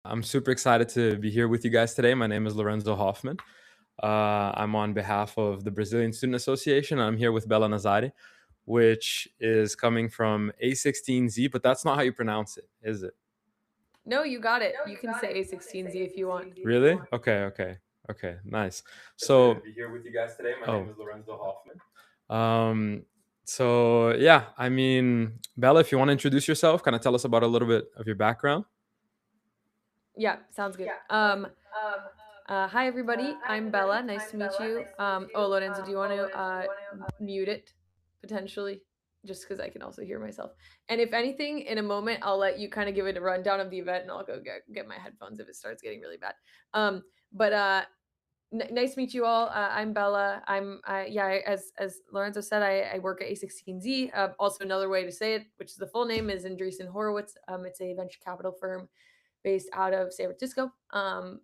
I'm super excited to be here with you guys today. My name is Lorenzo Hoffman. I'm on behalf of the Brazilian Student Association. I'm here with Bella Nazzari, which is coming from A16Z, but that's not how you pronounce it, is it? No, you got it. You can say A16Z if you want. Really? Okay, nice. Excited to So, be here with you guys today. My name oh, is Lorenzo Hoffman. um, so yeah, I mean, Bella, if you want to introduce yourself, kind of tell us about a little bit of your background. Yeah, sounds good. Hi everybody. I'm Bella. Nice to meet you. Oh, Lorenzo, do you want to mute it potentially? Just because I can also hear myself. And if anything, in a moment, I'll let you kind of give it a rundown of the event, and I'll go get my headphones if it starts getting really bad. But nice to meet you all. I'm Bella. As Lorenzo said, I work at A16Z. Also, another way to say it, which is the full name, is Andreessen Horowitz. It's a venture capital firm based out of San Francisco.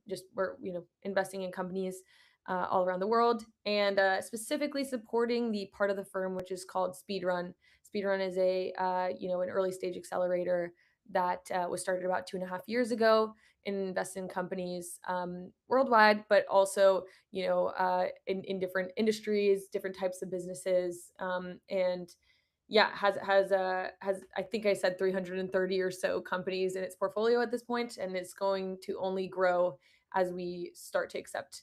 Just we're investing in companies all around the world, and specifically supporting the part of the firm which is called Speedrun. Speedrun is a an early stage accelerator that was started about 2.5 years ago, and invest in companies worldwide, but also in different industries, different types of businesses, and yeah, has I think I said 330 or so companies in its portfolio at this point, and it's going to only grow as we start to accept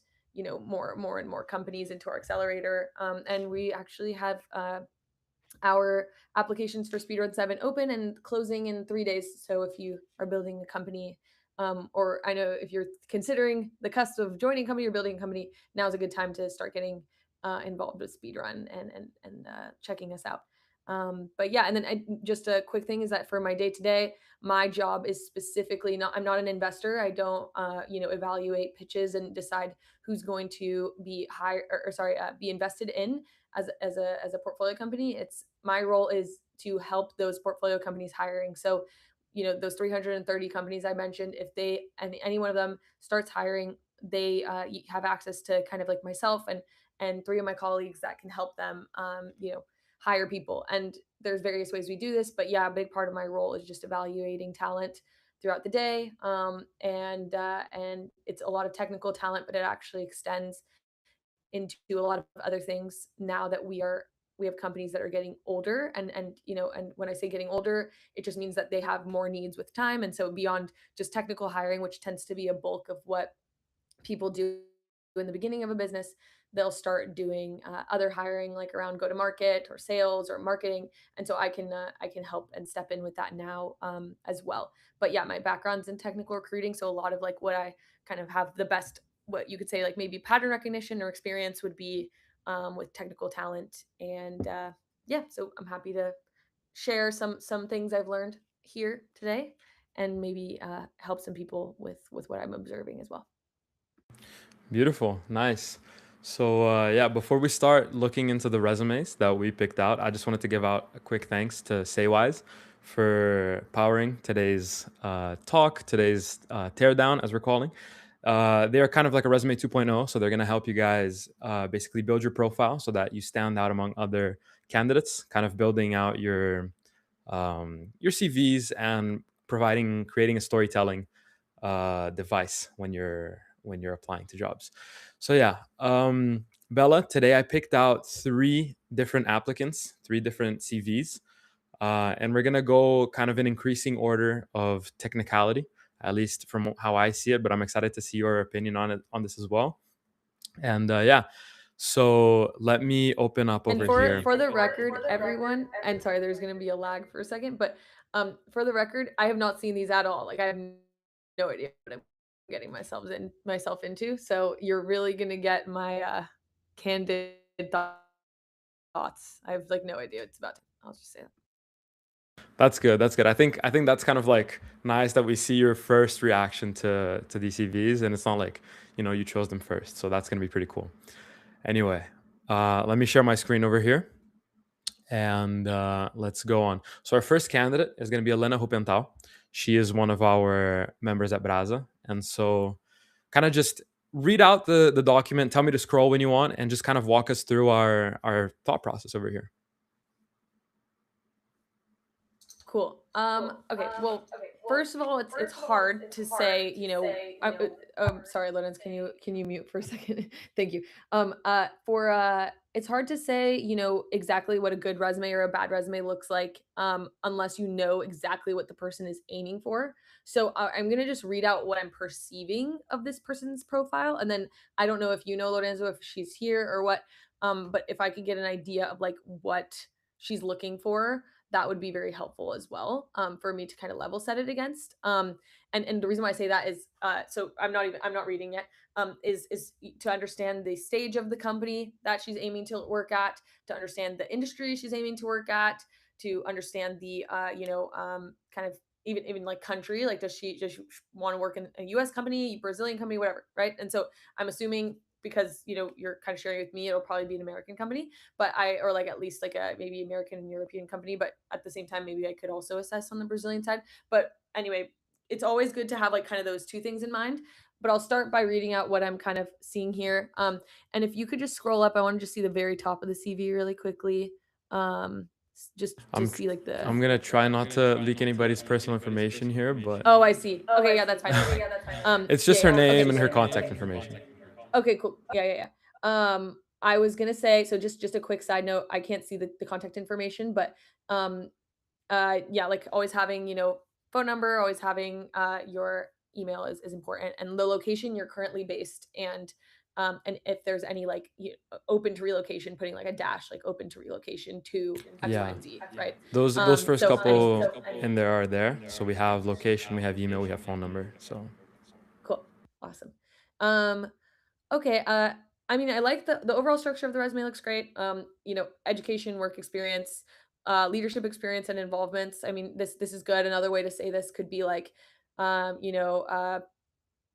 more and more companies into our accelerator. And we actually have our applications for Speedrun 7 open and closing in 3 days. So if you are building a company, or I know if you're considering the cusp of joining a company or building a company, now's a good time to start getting involved with Speedrun and checking us out. But yeah, and then just a quick thing is that for my day to day, my job is specifically not. I'm not an investor. I don't, evaluate pitches and decide who's going to be hired or sorry, be invested in as a portfolio company. It's my role is to help those portfolio companies hiring. So those 330 companies I mentioned, if they and any one of them starts hiring, they have access to kind of like myself and three of my colleagues that can help them hire people. And there's various ways we do this, but yeah, a big part of my role is just evaluating talent throughout the day. And it's a lot of technical talent, but it actually extends into a lot of other things now that we have companies that are getting older, and when I say getting older, it just means that they have more needs with time. And so beyond just technical hiring, which tends to be a bulk of what people do in the beginning of a business, they'll start doing other hiring, like around go to market or sales or marketing. And so I can help and step in with that now, as well. But yeah, my background's in technical recruiting, so a lot of like what I kind of have the best, what you could say, like maybe pattern recognition or experience would be with technical talent. And yeah, so I'm happy to share some things I've learned here today, and maybe help some people with what I'm observing as well. Beautiful, nice. So yeah, before we start looking into the resumes that we picked out, I just wanted to give out a quick thanks to Saywise for powering today's talk, today's teardown, as we're calling. They are kind of like a resume 2.0, so they're going to help you guys basically build your profile so that you stand out among other candidates, kind of building out your CVs and creating a storytelling device when you're applying to jobs. So yeah, Bella, today I picked out three different applicants, three different CVs, and we're gonna go kind of in increasing order of technicality, at least from how I see it. But I'm excited to see your opinion on this as well. And yeah, so let me open up And over for here. for the record, everyone, and sorry, there's going to be a lag for a second, but for the record, I have not seen these at all. Like I have no idea what I'm getting myself into. So you're really going to get my candid thoughts. I have like no idea what it's about. I'll just say that. That's good. That's good. I think that's kind of like nice that we see your first reaction to these CVs, and it's not like you chose them first. So that's gonna be pretty cool. Anyway, let me share my screen over here, and let's go on. So our first candidate is gonna be Elena Rupental. She is one of our members at Brasa, and so kind of just read out the document. Tell me to scroll when you want, and just kind of walk us through our thought process over here. Cool. Okay. Well, first of all, it's hard to say. Sorry, Lorenz. Can you mute for a second? Thank you. For It's hard to say. Exactly what a good resume or a bad resume looks like, unless you know exactly what the person is aiming for. So I'm gonna just read out what I'm perceiving of this person's profile, and then I don't know if you know Lorenzo, if she's here or what. But if I could get an idea of like what she's looking for, that would be very helpful as well, for me to kind of level set it against. And the reason why I say that is, so I'm not reading it. Is to understand the stage of the company that she's aiming to work at, to understand the industry she's aiming to work at, to understand the kind of even like country, like does she want to work in a US company, Brazilian company, whatever, right? And so I'm assuming, because you're kind of sharing with me, it'll probably be an American company, but or like at least like a maybe American and European company, but at the same time maybe I could also assess on the Brazilian side. But anyway, it's always good to have like kind of those two things in mind. But I'll start by reading out what I'm kind of seeing here. And if you could just scroll up, I want to just see the very top of the CV really quickly. Just to I'm see like the. I'm gonna try not to leak anybody's personal information here, but Oh, I see. Okay, yeah, that's fine. it's Yeah, just her yeah. name Okay. and her contact information. Okay, cool. Yeah. I was gonna say, so just a quick side note, I can't see the contact information, but um yeah, like always having, phone number, always having your email is important, and the location you're currently based, and if there's any like open to relocation, putting like a dash, like open to relocation to X, Y, Yeah. and Z, right? Those first So couple in there are there. So we have location, we have email, we have phone number. So cool, awesome. Um, Okay. I mean, I like the overall structure of the resume. Looks great. Education, work experience, leadership experience, and involvements. I mean, this is good. Another way to say this could be like, um, you know, uh,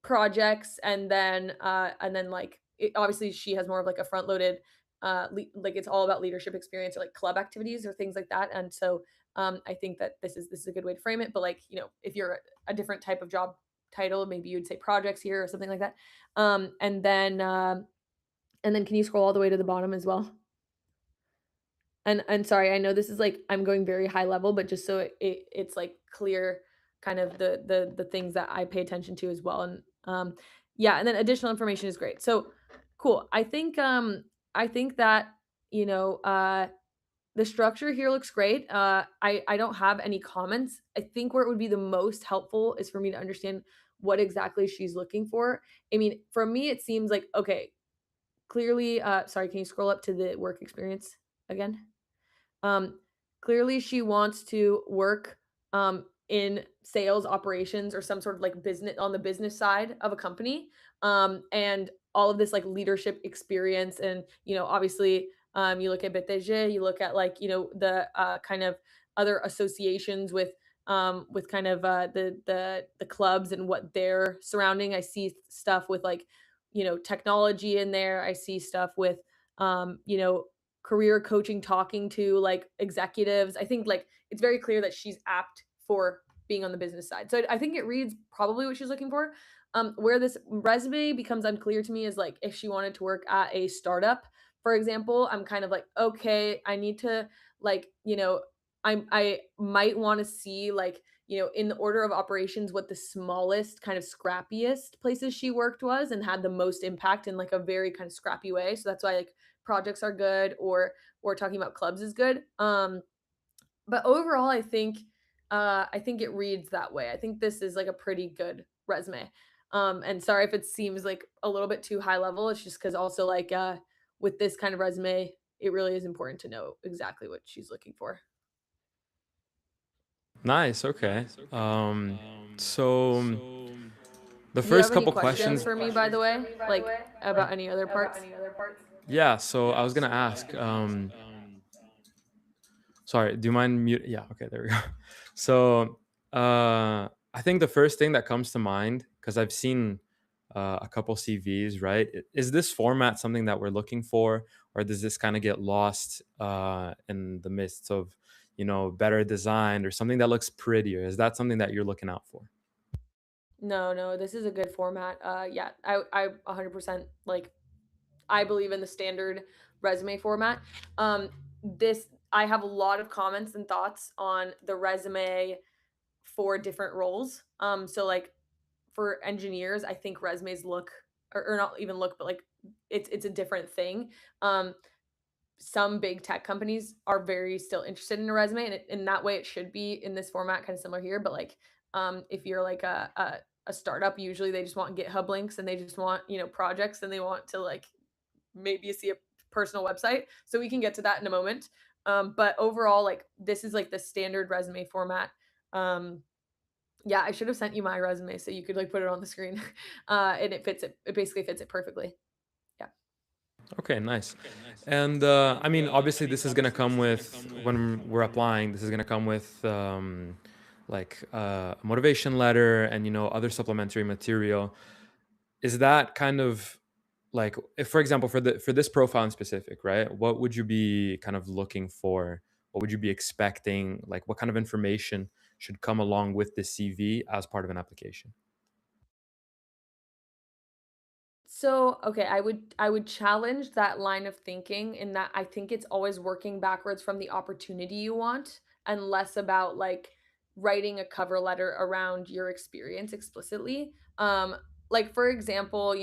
projects, and then like obviously she has more of like a front loaded, like it's all about leadership experience or like club activities or things like that. And so I think that this is a good way to frame it. But like if you're a different type of job title, maybe you'd say projects here or something like that. And then can you scroll all the way to the bottom as well? And sorry, I know this is like I'm going very high level, but just so it's like clear kind of the things that I pay attention to as well. And yeah, and then additional information is great. So cool. I think that, you know, the structure here looks great. I don't have any comments. I think where it would be the most helpful is for me to understand what exactly she's looking for. I mean, for me, it seems like, okay, clearly, sorry, can you scroll up to the work experience again? Um, Clearly, she wants to work in sales operations or some sort of like business on the business side of a company, and all of this like leadership experience. And obviously, you look at BTG, you look at like the kind of other associations with kind of the clubs and what they're surrounding. I see stuff with like technology in there. I see stuff with um, you know career coaching, talking to like executives. I think like it's very clear that she's apt for being on the business side. So I think it reads probably what she's looking for. Where this resume becomes unclear to me is like if she wanted to work at a startup, for example. I'm kind of like, okay, I need to like, I might want to see like, in the order of operations, what the smallest, kind of scrappiest places she worked was and had the most impact in like a very kind of scrappy way. So that's why like projects are good, or talking about clubs is good. But overall, I think it reads that way. I think this is like a pretty good resume. And sorry if it seems like a little bit too high level. It's just because also like with this kind of resume, it really is important to know exactly what she's looking for. nice. Okay. So the Do you have first any couple questions questions. for me, by the way? Like about any other parts? Yeah. So I was gonna ask. Sorry. Do you mind mute? Yeah. Okay. There we go. So I think the first thing that comes to mind, because I've seen a couple CVs, right? Is this format something that we're looking for, or does this kind of get lost in the midst of, better designed or something that looks prettier? Is that something that you're looking out for? No, this is a good format. Yeah, I 100% like I believe in the standard resume format. This I have a lot of comments and thoughts on the resume for different roles. So like for engineers, I think resumes look or not even look, but like it's a different thing. Um, some big tech companies are very still interested in a resume, and in that way, it should be in this format, kind of similar here. But like, if you're like a startup, usually they just want GitHub links and they just want projects and they want to like maybe see a personal website. So we can get to that in a moment. But overall, like this is like the standard resume format. Um, yeah, I should have sent you my resume so you could like put it on the screen, and it fits it. It basically fits it perfectly. Yeah. Okay, nice. And I mean, obviously, this is gonna come with when we're applying. This is gonna come with like a motivation letter and other supplementary material. Is that kind of like, if for example, for this profile in specific, right? What would you be kind of looking for? What would you be expecting? Like, what kind of information should come along with the CV as part of an application? So, okay, I would challenge that line of thinking in that I think it's always working backwards from the opportunity you want and less about like writing a cover letter around your experience explicitly. Like for example,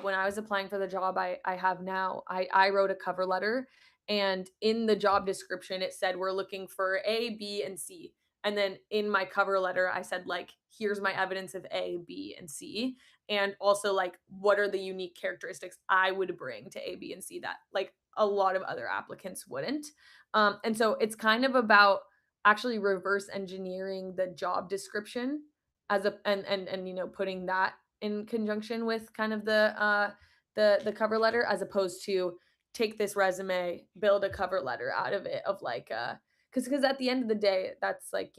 when I was applying for the job I have now, I wrote a cover letter, and in the job description it said we're looking for A, B, and C. And then in my cover letter I said like here's my evidence of A, B, and C, and also like what are the unique characteristics I would bring to A, B, and C that like a lot of other applicants wouldn't. And so it's kind of about actually reverse engineering the job description as a and putting that in conjunction with kind of the cover letter, as opposed to take this resume, build a cover letter out of it of like because at the end of the day that's like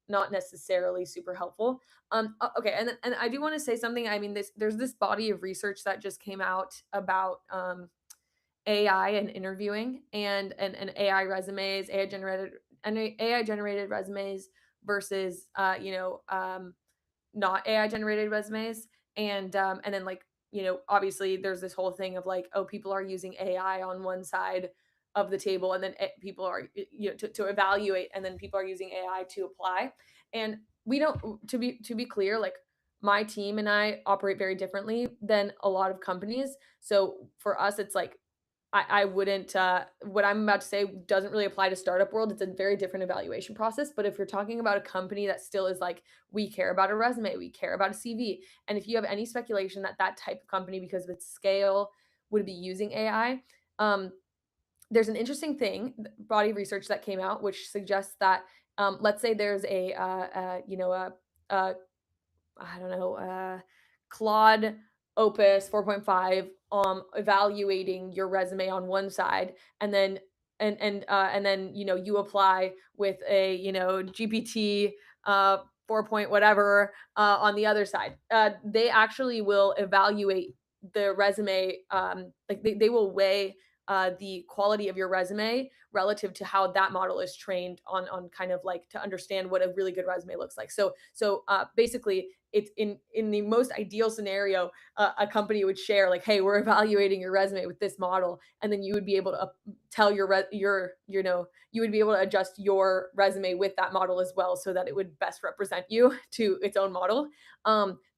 not necessarily super helpful. Okay, and I do want to say something. I mean, there's this body of research that just came out about AI and interviewing and AI resumes, AI generated resumes versus not AI generated resumes. And then like obviously there's this whole thing of like, oh, people are using AI on one side of the table, and then people are to evaluate, and then people are using AI to apply. And we don't, to be clear, like my team and I operate very differently than a lot of companies. So for us it's like I wouldn't what I'm about to say doesn't really apply to startup world. It's a very different evaluation process. But if you're talking about a company that still is like, we care about a resume, we care about a CV, and if you have any speculation that that type of company, because of its scale, would be using AI, um, there's an interesting body of research that came out which suggests that let's say there's a I don't know, Claude Opus 4.5, evaluating your resume on one side, and then and then you apply with a GPT 4 point whatever on the other side. They actually will evaluate the resume, like they will weigh the quality of your resume relative to how that model is trained on kind of like to understand what a really good resume looks like. So basically it's in the most ideal scenario, a company would share like, hey, we're evaluating your resume with this model, and then you would be able to tell you would be able to adjust your resume with that model as well, so that it would best represent you to its own model.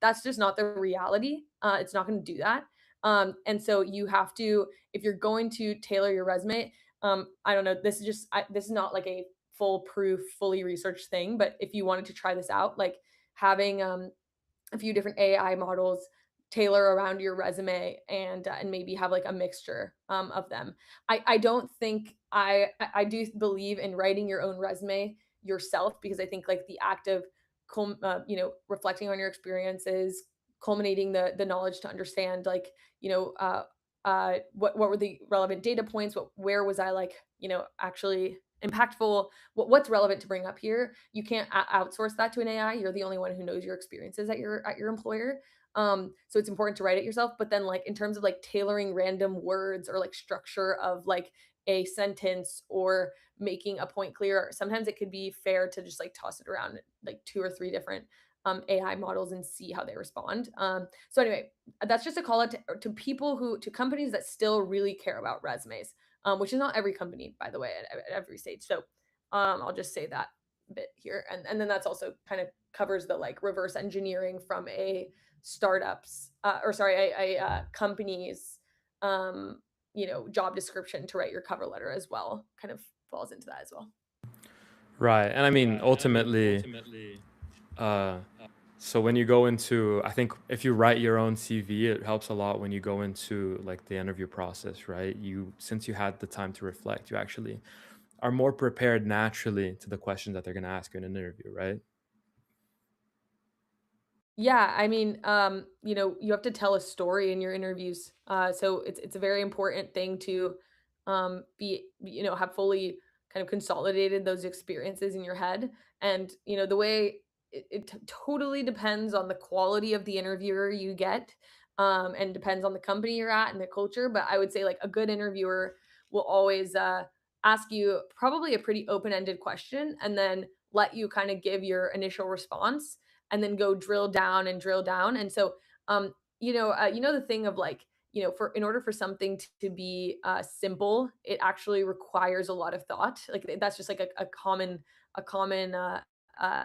That's just not the reality. It's not going to do that. And so you have to, if you're going to tailor your resume, I don't know, this is not like a foolproof, fully researched thing, but if you wanted to try this out, like having a few different AI models tailor around your resume, and maybe have like a mixture of them. I don't think I do believe in writing your own resume yourself, because I think like the act of reflecting on your experiences, culminating the knowledge to understand like what were the relevant data points, where was I like actually impactful, what's relevant to bring up here. You can't outsource that to an AI. You're the only one who knows your experiences at your employer. So it's important to write it yourself. But then like in terms of like tailoring random words or like structure of like a sentence, or making a point clear, sometimes it could be fair to just like toss it around like two or three different AI models and see how they respond. So anyway, that's just a call out to companies that still really care about resumes. which is not every company, by the way, at every stage. So I'll just say that bit here, and then that's also kind of covers the like reverse engineering from a startups or sorry a company's job description to write your cover letter as well. Kind of falls into that as well. Right. And I mean, ultimately, uh, so when you go into, I think if you write your own CV, it helps a lot when you go into like the interview process, right? Since you had the time to reflect, you actually are more prepared naturally to the questions that they're going to ask you in an interview, right? Yeah, I mean, you have to tell a story in your interviews. So it's a very important thing to have fully kind of consolidated those experiences in your head. And the way it totally depends on the quality of the interviewer you get, and depends on the company you're at and the culture. But I would say like a good interviewer will always ask you probably a pretty open-ended question and then let you kind of give your initial response and then go drill down and drill down. And so, the thing of like, for in order for something to be simple, it actually requires a lot of thought. Like that's just like a common uh,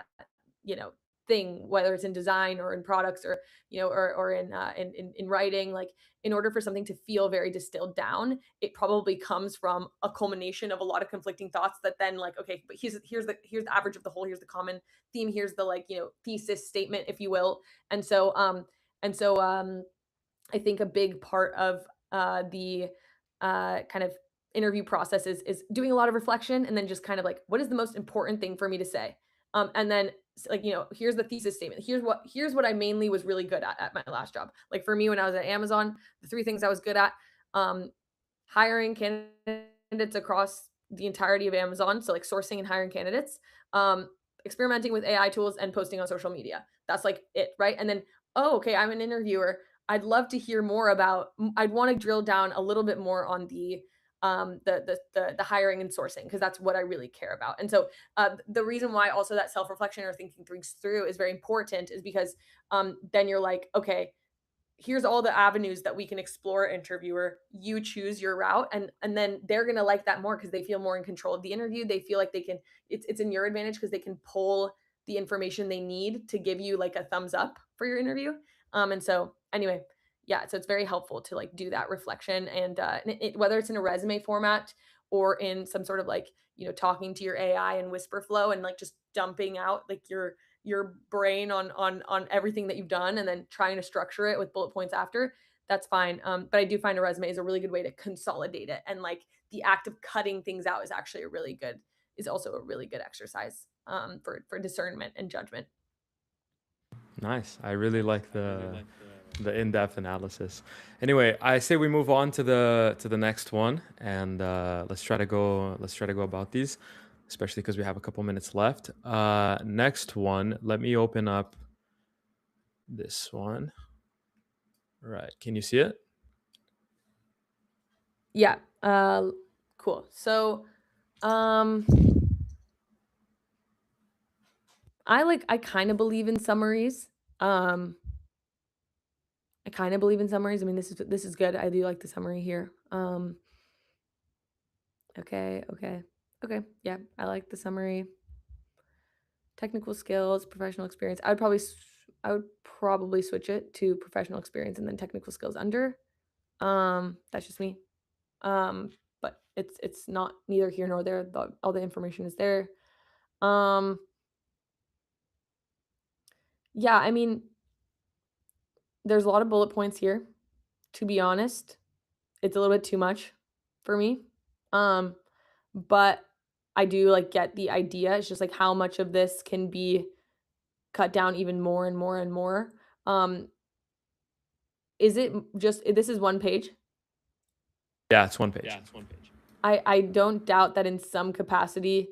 you know thing, whether it's in design or in products or or in writing. Like in order for something to feel very distilled down, it probably comes from a culmination of a lot of conflicting thoughts that then like, okay, but here's the average of the whole, here's the common theme, here's the like thesis statement, if you will. And so I think a big part of the kind of interview process is doing a lot of reflection and then just kind of like, what is the most important thing for me to say? And then like, here's the thesis statement. Here's what I mainly was really good at my last job. Like for me, when I was at Amazon, the three things I was good at, um, hiring candidates across the entirety of Amazon. So like sourcing and hiring candidates, experimenting with AI tools and posting on social media. That's like it, right? And then, oh, okay, I'm an interviewer. I'd love to hear more about. I'd want to drill down a little bit more on the hiring and sourcing because that's what I really care about. And so the reason why also that self reflection or thinking things through is very important is because then you're like, okay, here's all the avenues that we can explore, interviewer, you choose your route, and then they're going to like that more because they feel more in control of the interview. They feel like they can, it's in your advantage because they can pull the information they need to give you like a thumbs up for your interview. And so anyway, yeah, so it's very helpful to like do that reflection, and whether it's in a resume format or in some sort of like talking to your AI and whisper flow and like just dumping out like your brain on everything that you've done and then trying to structure it with bullet points after. That's fine. But I do find a resume is a really good way to consolidate it, and like the act of cutting things out is also a really good exercise for discernment and judgment. Nice. I really like the in-depth analysis. Anyway, I say we move on to the next one, and let's try to go about these, especially because we have a couple minutes left. Next one, let me open up this one. Right. Can you see it? Yeah. Cool. So I kind of believe in summaries. I kind of believe in summaries. I mean, this is good. I do like the summary here. Okay. Yeah, I like the summary. Technical skills, professional experience. I would probably switch it to professional experience and then technical skills under. That's just me. But it's not neither here nor there. All the information is there. Yeah, I mean, there's a lot of bullet points here. To be honest, it's a little bit too much for me. But I do like get the idea. It's just like how much of this can be cut down even more and more and more. Is it just this is one page? Yeah, it's one page. I don't doubt that in some capacity,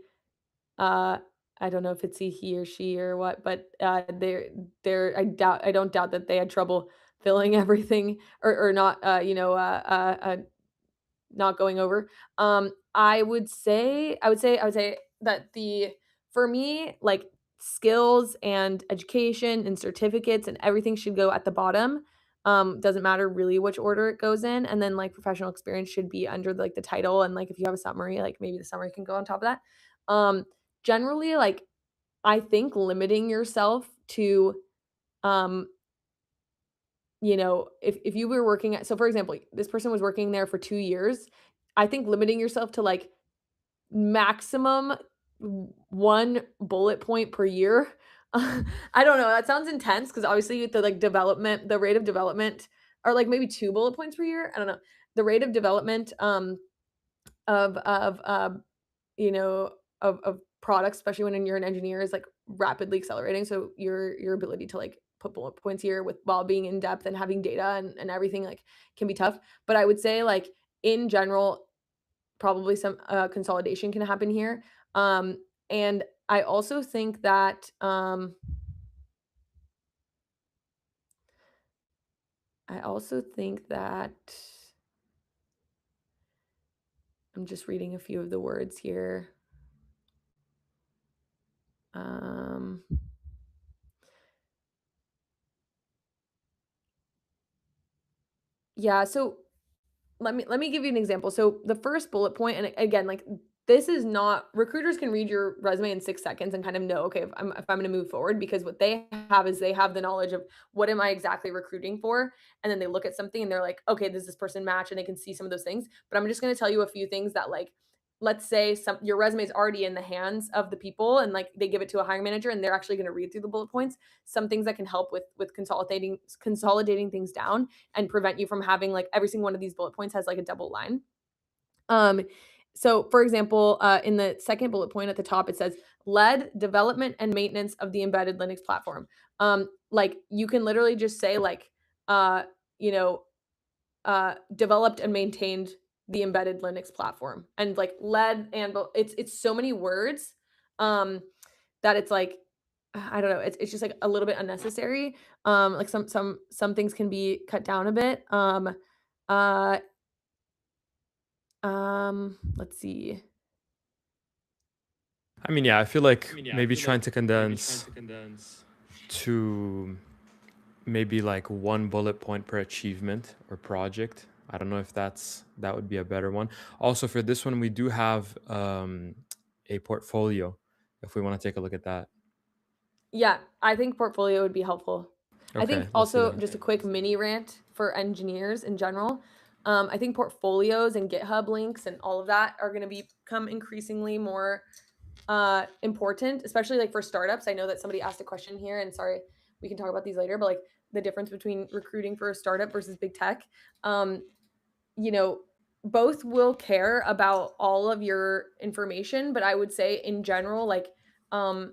uh, I don't know if it's he or she or what, but I don't doubt that they had trouble filling everything or not not going over. I would say that the for me, like skills and education and certificates and everything should go at the bottom. Doesn't matter really which order it goes in. And then like professional experience should be under like the title. And like if you have a summary, like maybe the summary can go on top of that. Generally, like I think limiting yourself to if you were working at, so for example, this person was working there for 2 years, I think limiting yourself to like maximum 1 bullet point per year. I don't know, that sounds intense because obviously the, like, the rate of development or, like, maybe 2 bullet points per year, I don't know. The rate of development, of, you know, of products, especially when you're an engineer, is, like, rapidly accelerating, so your ability to, like, put bullet points here with while being in depth and having data and everything, like, can be tough. But I would say, like, in general, probably some consolidation can happen here. And I also think that I also think that I'm just reading a few of the words here. Um, yeah, so let me give you an example. So the first bullet point, and again, like this is not recruiters can read your resume in 6 seconds and kind of know, okay, if I'm going to move forward, because what they have is they have the knowledge of what am I exactly recruiting for, and then they look at something and they're like, okay, does this person match, and they can see some of those things. But I'm just going to tell you a few things that like. Let's say your resume is already in the hands of the people and like they give it to a hiring manager and they're actually going to read through the bullet points. Some things that can help with consolidating things down and prevent you from having like every single one of these bullet points has like a double line. Um, so for example, in the second bullet point at the top, it says led development and maintenance of the embedded Linux platform. Like you can literally just say like, you know, developed and maintained the embedded Linux platform and like led and it's so many words that it's like I don't know, it's just like a little bit unnecessary. Like some things can be cut down a bit. Uh let's see. I mean, yeah, I feel like maybe trying to condense to maybe like 1 bullet point per achievement or project. I don't know if that would be a better one. Also, for this one, we do have a portfolio if we want to take a look at that. Yeah, I think portfolio would be helpful. I Okay, think let's do also that. just a quick mini rant for engineers in general. I think portfolios and GitHub links and all of that are going to become increasingly more important, especially like for startups. I know that somebody asked a question here, and sorry, we can talk about these later, but like the difference between recruiting for a startup versus big tech. Um, you know, both will care about all of your information, but I would say in general, like um,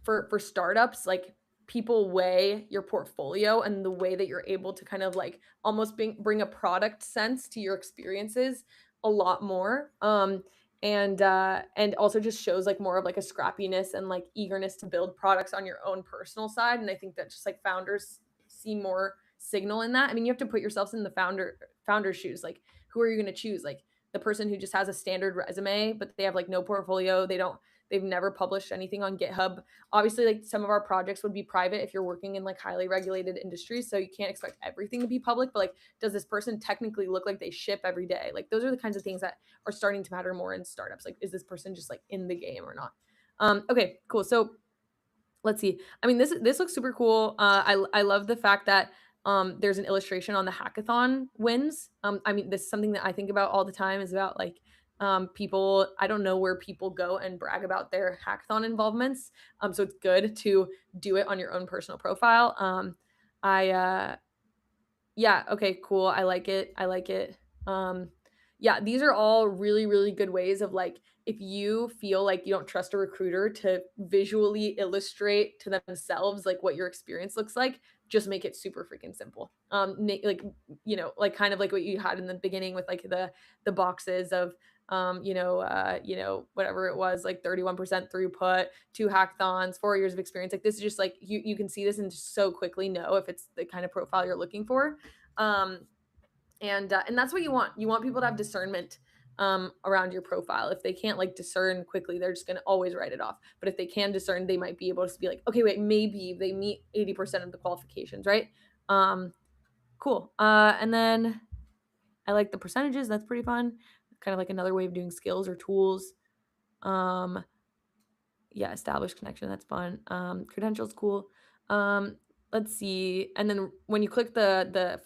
for startups, like people weigh your portfolio and the way that you're able to kind of like almost bring a product sense to your experiences a lot more. And also just shows like more of like a scrappiness and like eagerness to build products on your own personal side. And I think that just like founders see more signal in that. I mean, you have to put yourselves in the founder's shoes. Like, who are you going to choose? Like the person who just has a standard resume, but they have like no portfolio. They've never published anything on GitHub. Obviously, like some of our projects would be private if you're working in like highly regulated industries, so you can't expect everything to be public. But like, does this person technically look like they ship every day? Like those are the kinds of things that are starting to matter more in startups. Like, is this person just like in the game or not? Okay, cool. So let's see. I mean, this looks super cool. I love the fact that there's an illustration on the hackathon wins. I mean, this is something that I think about all the time. Is about like people. I don't know where people go and brag about their hackathon involvements. So it's good to do it on your own personal profile. I Yeah, okay, cool. I like it. I like it. Um, yeah, these are all really, really good ways of like, if you feel like you don't trust a recruiter to visually illustrate to themselves like what your experience looks like, just make it super freaking simple. Like like kind of like what you had in the beginning with like the boxes of whatever it was, like 31% throughput, 2 hackathons, 4 years of experience. Like this is just like you can see this and just so quickly know if it's the kind of profile you're looking for. um and that's what you want. You want people to have discernment around your profile. If they can't like discern quickly, they're just going to always write it off. But if they can discern, they might be able to be like, okay, wait, maybe they meet 80% of the qualifications, right? um cool. And then I like the percentages. That's pretty fun. Kind of like another way of doing skills or tools. Yeah, established connection. That's fun. Credentials, cool. Let's see. And then when you click the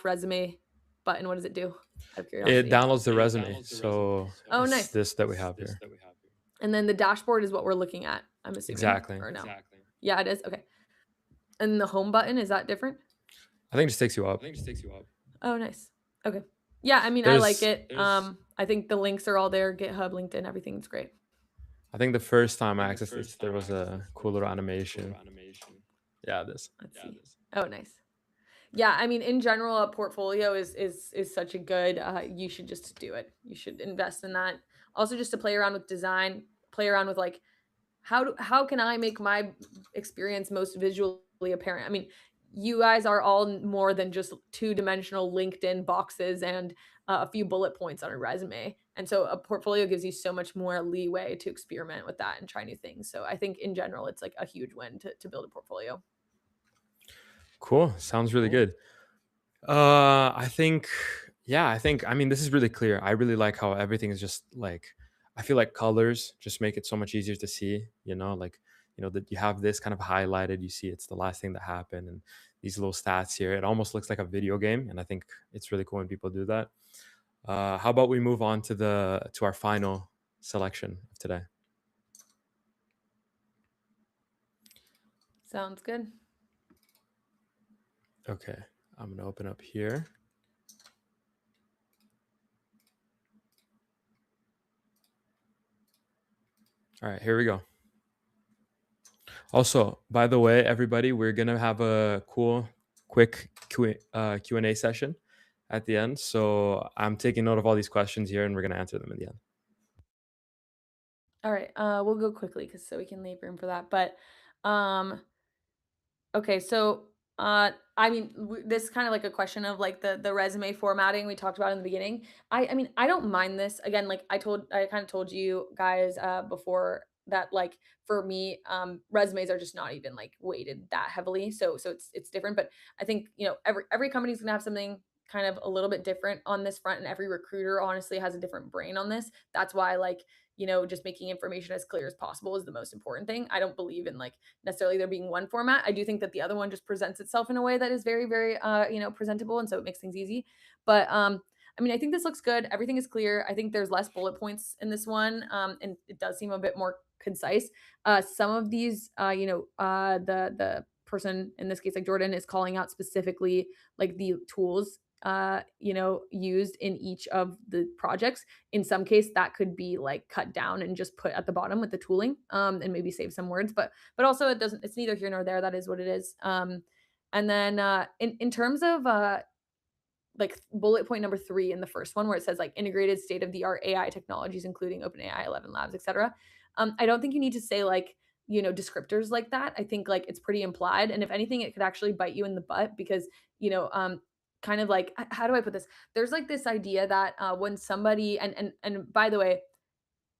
/ resume button, what does it do? Out of It curiosity. downloads the resume. So Oh, it's nice. this that we have here. And then the dashboard is what we're looking at, I'm assuming. Exactly. Or no? Yeah, it is. Okay. And the home button, is that different? I think it just takes you up. Oh, nice. Okay. Yeah, I mean, I like it. I think the links are all there. GitHub, LinkedIn, everything's great. I think the first time I accessed this, there was a cool little animation. Yeah, this. Let's see. Oh, nice. Yeah, I mean, in general, a portfolio is such a good. You should just do it. You should invest in that. Also, just to play around with design, play around with like how can I make my experience most visually apparent? I mean, you guys are all more than just two-dimensional LinkedIn boxes and a few bullet points on a resume. And so a portfolio gives you so much more leeway to experiment with that and try new things. So I think in general, it's like a huge win to build a portfolio. Cool. Sounds really good. I think, I mean, this is really clear. I really like how everything is just like, I feel like colors just make it so much easier to see, that you have this kind of highlighted, you see it's the last thing that happened, and these little stats here. It almost looks like a video game. And I think it's really cool when people do that. How about we move on to our final selection of today? Sounds good. Okay, I'm going to open up here. All right, here we go. Also, by the way, everybody, we're going to have a cool, quick Q&A session at the end. So I'm taking note of all these questions here, and we're going to answer them in the end. All right, we'll go quickly so we can leave room for that. But okay, so I mean, this is kind of like a question of like the resume formatting we talked about in the beginning. I mean, I don't mind this. Again, like I kind of told you guys before that like for me resumes are just not even like weighted that heavily. So it's different, but I think, every company's going to have something kind of a little bit different on this front, and every recruiter honestly has a different brain on this. That's why like, just making information as clear as possible is the most important thing. I don't believe in like necessarily there being one format. I do think that the other one just presents itself in a way that is very, very, presentable. And so it makes things easy. But I mean, I think this looks good. Everything is clear. I think there's less bullet points in this one. And it does seem a bit more concise. Some of these, the person in this case, like Jordan, is calling out specifically like the tools used in each of the projects. In some case that could be like cut down and just put at the bottom with the tooling, and maybe save some words, but also it's neither here nor there. That is what it is. And then in terms of like bullet point number 3 in the first one, where it says like integrated state of the art AI technologies, including OpenAI, 11 labs, etc. I don't think you need to say like, descriptors like that. I think like it's pretty implied. And if anything, it could actually bite you in the butt because, kind of like, how do I put this? There's like this idea that when somebody, and by the way,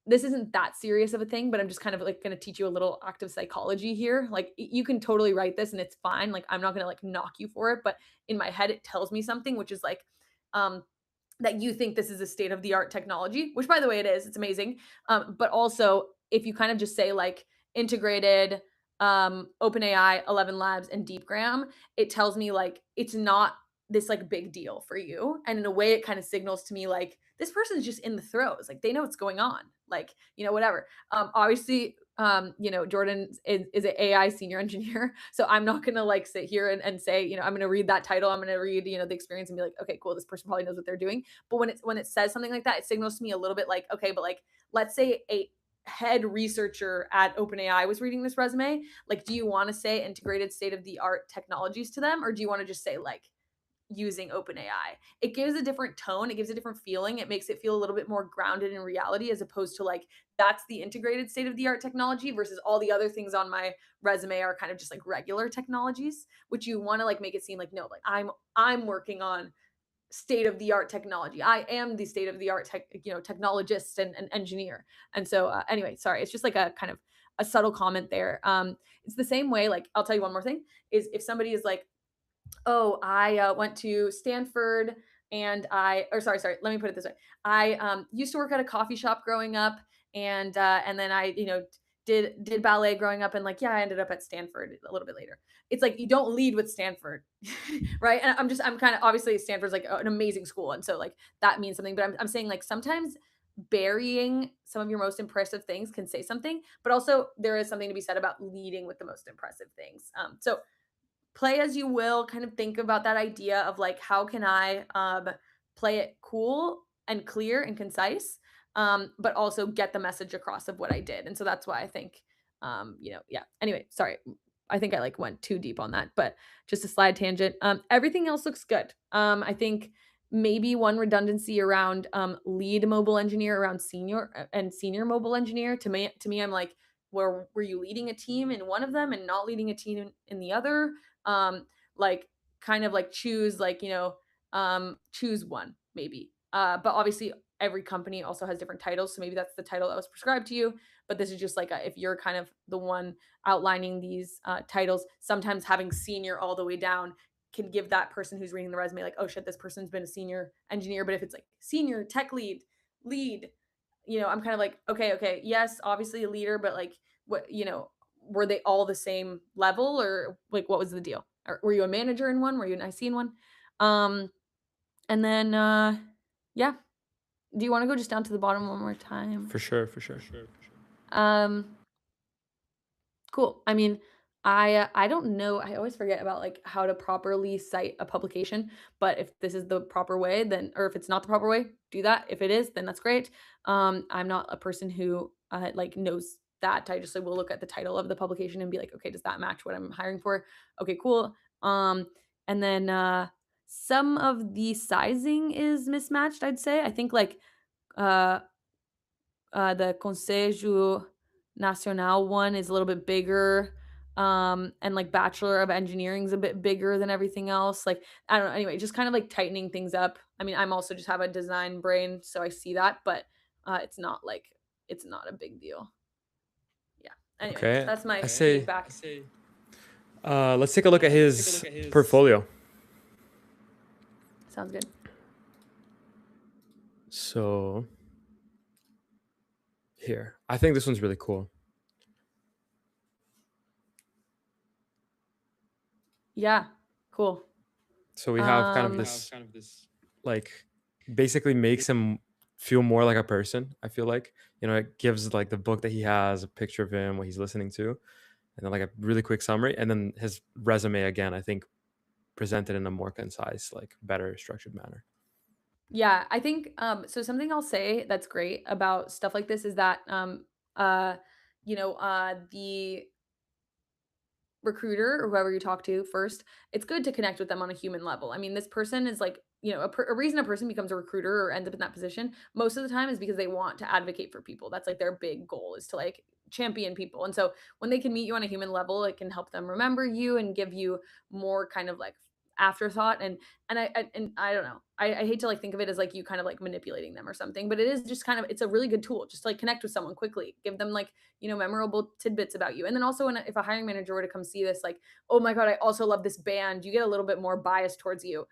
this isn't that serious of a thing, but I'm just kind of like going to teach you a little active psychology here. Like you can totally write this and it's fine. Like I'm not going to like knock you for it, but in my head, it tells me something, which is like, that you think this is a state of the art technology, which by the way, it is, it's amazing. But also if you kind of just say like integrated, OpenAI, 11 labs, and DeepGram, it tells me like, it's not this like big deal for you. And in a way it kind of signals to me like this person's just in the throes, like they know what's going on, like, whatever. Obviously, Jordan is an AI senior engineer, so I'm not gonna like sit here and say, I'm gonna read that title, I'm gonna read, the experience and be like, okay, cool, this person probably knows what they're doing. But when it says something like that, it signals to me a little bit like, okay, but like let's say a head researcher at OpenAI was reading this resume, like do you want to say integrated state of the art technologies to them, or do you want to just say like using OpenAI? It gives a different tone, it gives a different feeling, it makes it feel a little bit more grounded in reality, as opposed to like that's the integrated state of the art technology versus all the other things on my resume are kind of just like regular technologies, which you want to like make it seem like, no, like I'm working on state of the art technology. I am the state of the art technologist and engineer. And so anyway, sorry, it's just like a kind of a subtle comment there. It's the same way, like I'll tell you one more thing, is if somebody is like, Oh, I went to Stanford, and sorry, let me put it this way. I used to work at a coffee shop growing up, and then I, did ballet growing up, and like, yeah, I ended up at Stanford a little bit later. It's like you don't lead with Stanford, right? And I'm kind of, obviously Stanford's like an amazing school, and so like that means something. But I'm saying like sometimes burying some of your most impressive things can say something, but also there is something to be said about leading with the most impressive things. So play as you will, kind of think about that idea of like, how can I play it cool and clear and concise, but also get the message across of what I did. And so that's why I think, yeah. Anyway, sorry. I think I like went too deep on that, but just a slide tangent. Everything else looks good. I think maybe one redundancy around lead mobile engineer around senior and senior mobile engineer. To me, I'm like, where were you leading a team in one of them and not leading a team in the other? um like kind of like choose, like, choose one maybe, but obviously every company also has different titles, so maybe that's the title that was prescribed to you. But this is just like if you're kind of the one outlining these titles, sometimes having senior all the way down can give that person who's reading the resume like, oh shit, this person's been a senior engineer. But if it's like senior tech lead, I'm kind of like, okay, yes, obviously a leader, but like, what, were they all the same level, or like what was the deal? Or were you a manager in one? Were you an IC in one? Um, and then yeah. Do you want to go just down to the bottom one more time? For sure, for sure. Um, Cool. I mean, I don't know. I always forget about like how to properly cite a publication, but if this is the proper way, then, or if it's not the proper way, do that. If it is, then that's great. I'm not a person who like knows that. I just like will look at the title of the publication and be like, okay, does that match what I'm hiring for? Okay, cool. And then some of the sizing is mismatched, I'd say. I think like uh the Consejo Nacional one is a little bit bigger. And like Bachelor of Engineering is a bit bigger than everything else. Like, I don't know. Anyway, just kind of like tightening things up. I mean, I'm also just have a design brain, so I see that, but it's not a big deal. Yeah. Anyway, Okay, that's my I say, feedback. let's take a look at his portfolio. Sounds good. So here, I think this one's really cool. Yeah. Cool. So we have kind of this, like, basically makes him feel more like a person. I feel like, it gives like the book that he has, a picture of him, what he's listening to, and then like a really quick summary, and then his resume again. I think presented in a more concise, like better structured manner. Yeah, I think so something I'll say that's great about stuff like this is that uh the recruiter or whoever you talk to first, it's good to connect with them on a human level. I mean, this person is like, a reason a person becomes a recruiter or ends up in that position most of the time is because they want to advocate for people. That's like their big goal, is to like champion people. And so when they can meet you on a human level, it can help them remember you and give you more kind of like afterthought. And I don't know. I hate to like think of it as like you kind of like manipulating them or something, but it is just kind of, it's a really good tool just to like connect with someone quickly, give them like, memorable tidbits about you. And then also if a hiring manager were to come see this, like, oh my God, I also love this band, you get a little bit more bias towards you,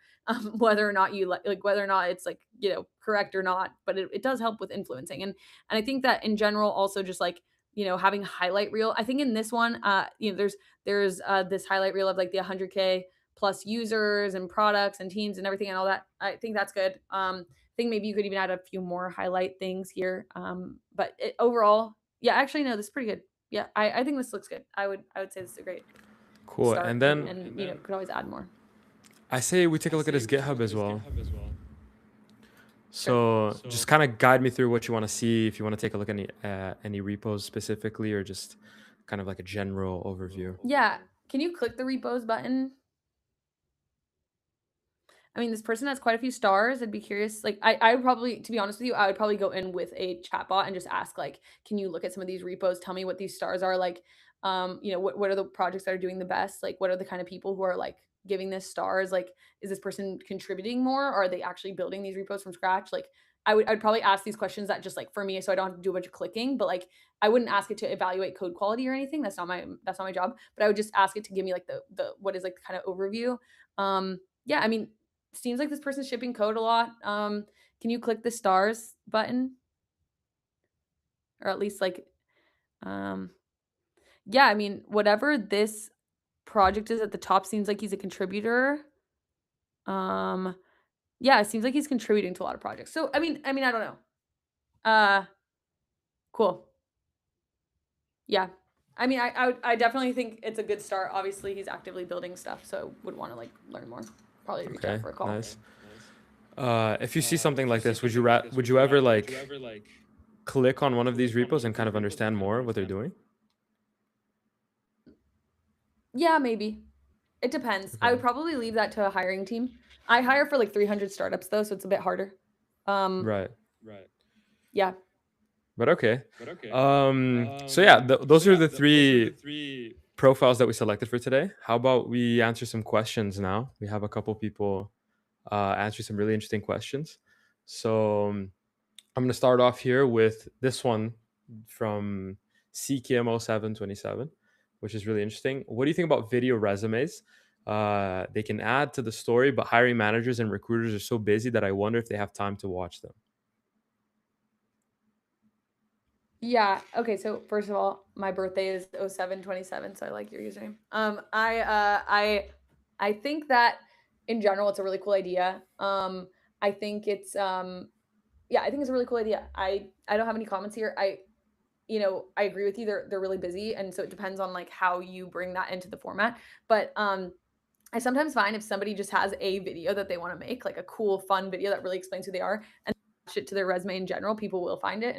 whether or not you like whether or not it's like, correct or not. But it does help with influencing. And I think that in general, also just like, having highlight reel. I think in this one, there's this highlight reel of like the 100K plus users and products and teams and everything and all that. I think that's good. I think maybe you could even add a few more highlight things here. But overall, yeah, actually, no, this is pretty good. Yeah, I think this looks good. I would say this is a great Cool. start. And then And could always add more. I say we take a look at his GitHub as well. So just kind of guide me through what you want to see. If you want to take a look at any repos specifically, or just kind of like a general overview. Yeah, can you click the repos button? I mean, this person has quite a few stars. I'd be curious. Like, I would probably, to be honest with you, I would probably go in with a chatbot and just ask, like, can you look at some of these repos? Tell me what these stars are. Like, what are the projects that are doing the best? Like, what are the kind of people who are like giving this stars? Like, is this person contributing more? Or are they actually building these repos from scratch? Like, I'd probably ask these questions that just like for me, so I don't have to do a bunch of clicking. But like, I wouldn't ask it to evaluate code quality or anything. That's not my job. But I would just ask it to give me like the what is like the kind of overview. Yeah, I mean, seems like this person's shipping code a lot. Can you click the stars button? Or at least like, um, yeah, I mean, whatever this project is at the top seems like he's a contributor. Um, yeah, it seems like he's contributing to a lot of projects. So, I mean, I don't know. Cool. Yeah. I mean, I definitely think it's a good start. Obviously, he's actively building stuff, so I would want to like learn more. Probably reach out Okay, for a call. nice. If you see something like this, would you ever like click on one of these repos and kind of understand more what they're doing? Yeah, maybe. It depends. I would probably leave that to a hiring team. I hire for like 300 startups though, so it's a bit harder. Right. Yeah. But okay. So yeah, those are the three profiles that we selected for today. How about we answer some questions now? We have a couple people answer some really interesting questions. So I'm going to start off here with this one from CKMO727, which is really interesting. What do you think about video resumes? They can add to the story, but hiring managers and recruiters are so busy that I wonder if they have time to watch them. Yeah. Okay. So first of all, my birthday is 07/27, so I like your username. I think that in general, it's a really cool idea. I think it's yeah, I think it's a really cool idea. I don't have any comments here. I agree with you. They're really busy, and so it depends on like how you bring that into the format. But I sometimes find if somebody just has a video that they want to make, like a cool, fun video that really explains who they are, and attach it to their resume in general, people will find it.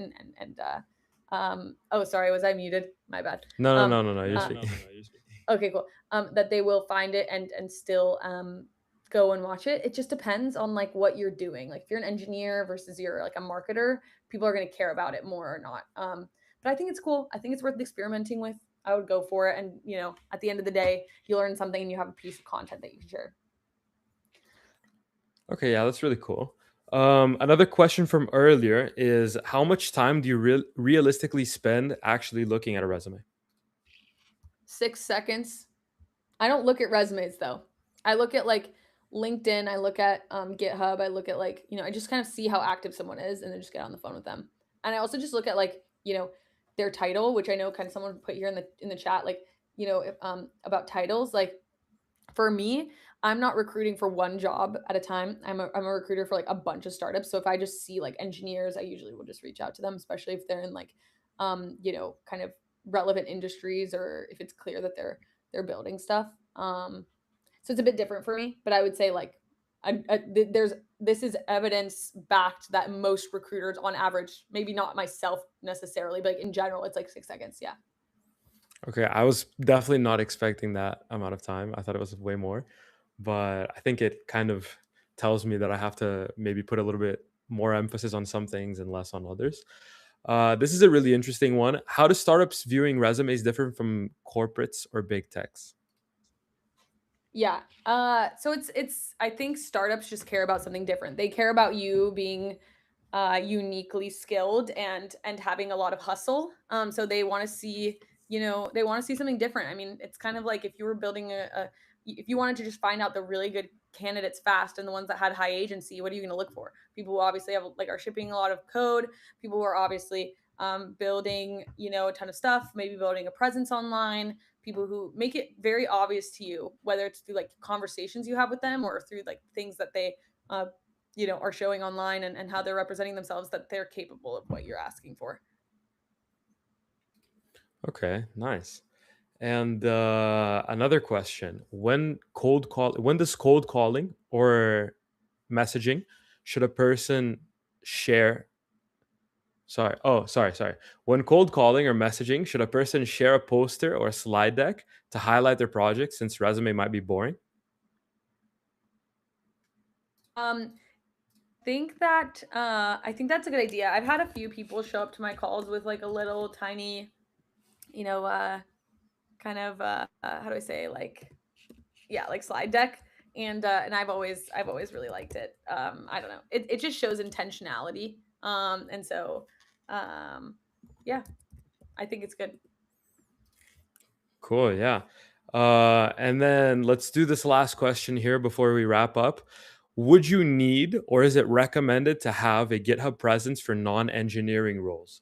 Oh, sorry, was I muted? My bad. No. You're speaking. Okay, cool. That they will find it and still go and watch it. It just depends on like what you're doing. Like if you're an engineer versus you're like a marketer, people are going to care about it more or not. But I think it's cool. I think it's worth experimenting with. I would go for it. And at the end of the day, you learn something and you have a piece of content that you can share. Okay, yeah, that's really cool. Another question from earlier is how much time do you realistically spend actually looking at a resume? 6 seconds. I don't look at resumes though. I look at like LinkedIn, I look at GitHub, I look at like, I just kind of see how active someone is and then just get on the phone with them. And I also just look at like, their title, which I know kind of someone put here in the chat, like, if, about titles. Like for me, I'm not recruiting for one job at a time. I'm a recruiter for like a bunch of startups. So if I just see like engineers, I usually will just reach out to them, especially if they're in like, kind of relevant industries or if it's clear that they're building stuff. So it's a bit different for me, but I would say like, this is evidence backed that most recruiters on average, maybe not myself necessarily, but like in general, it's like 6 seconds. Yeah. Okay, I was definitely not expecting that amount of time. I thought it was way more, but I think it kind of tells me that I have to maybe put a little bit more emphasis on some things and less on others. This is a really interesting one. How do startups viewing resumes differ from corporates or big techs? Yeah. So it's I think startups just care about something different. They care about you being uniquely skilled and having a lot of hustle. So they want to see, they want to see something different. I mean, it's kind of like if you were building if you wanted to just find out the really good candidates fast and the ones that had high agency, what are you going to look for? People who obviously have like are shipping a lot of code. People who are obviously building, a ton of stuff, maybe building a presence online. People who make it very obvious to you, whether it's through like conversations you have with them or through like things that they are showing online and how they're representing themselves, that they're capable of what you're asking for. Okay, nice. And another question: when does cold calling or messaging should a person share? Sorry. When cold calling or messaging, should a person share a poster or a slide deck to highlight their project since resume might be boring? um I think that's a good idea. I've had a few people show up to my calls with like a little tiny, kind of how do I say, like, yeah, like slide deck. And I've always really liked it. I don't know, it just shows intentionality. And so yeah, I think it's good. Cool, yeah. And then let's do this last question here before we wrap up. Would you need or is it recommended to have a GitHub presence for non-engineering roles?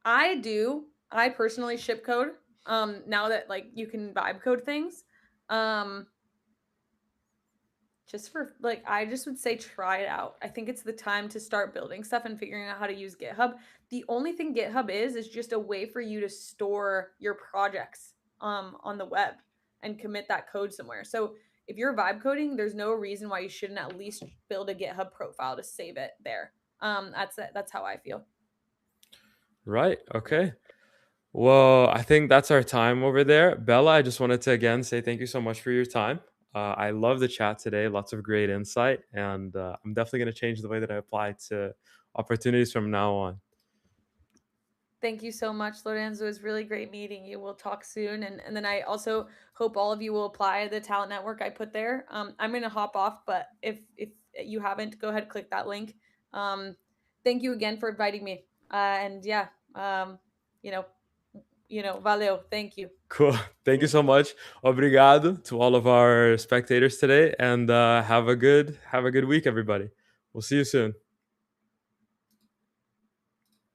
I do. I personally ship code. Now that like you can vibe code things. Just for like, I just would say try it out. I think it's the time to start building stuff and figuring out how to use GitHub. The only thing GitHub is just a way for you to store your projects on the web and commit that code somewhere. So if you're vibe coding, there's no reason why you shouldn't at least build a GitHub profile to save it there. That's it. That's how I feel. Right. Okay. Well, I think that's our time over there. Bella, I just wanted to again say thank you so much for your time. I love the chat today. Lots of great insight. And I'm definitely going to change the way that I apply to opportunities from now on. Thank you so much, Lorenzo. It was really great meeting you. We'll talk soon. And then I also hope all of you will apply the talent network I put there. I'm going to hop off, but if you haven't, go ahead, click that link. Thank you again for inviting me. And yeah, valeu. Thank you. Cool. Thank you so much. Obrigado to all of our spectators today, and have a good week, everybody. We'll see you soon.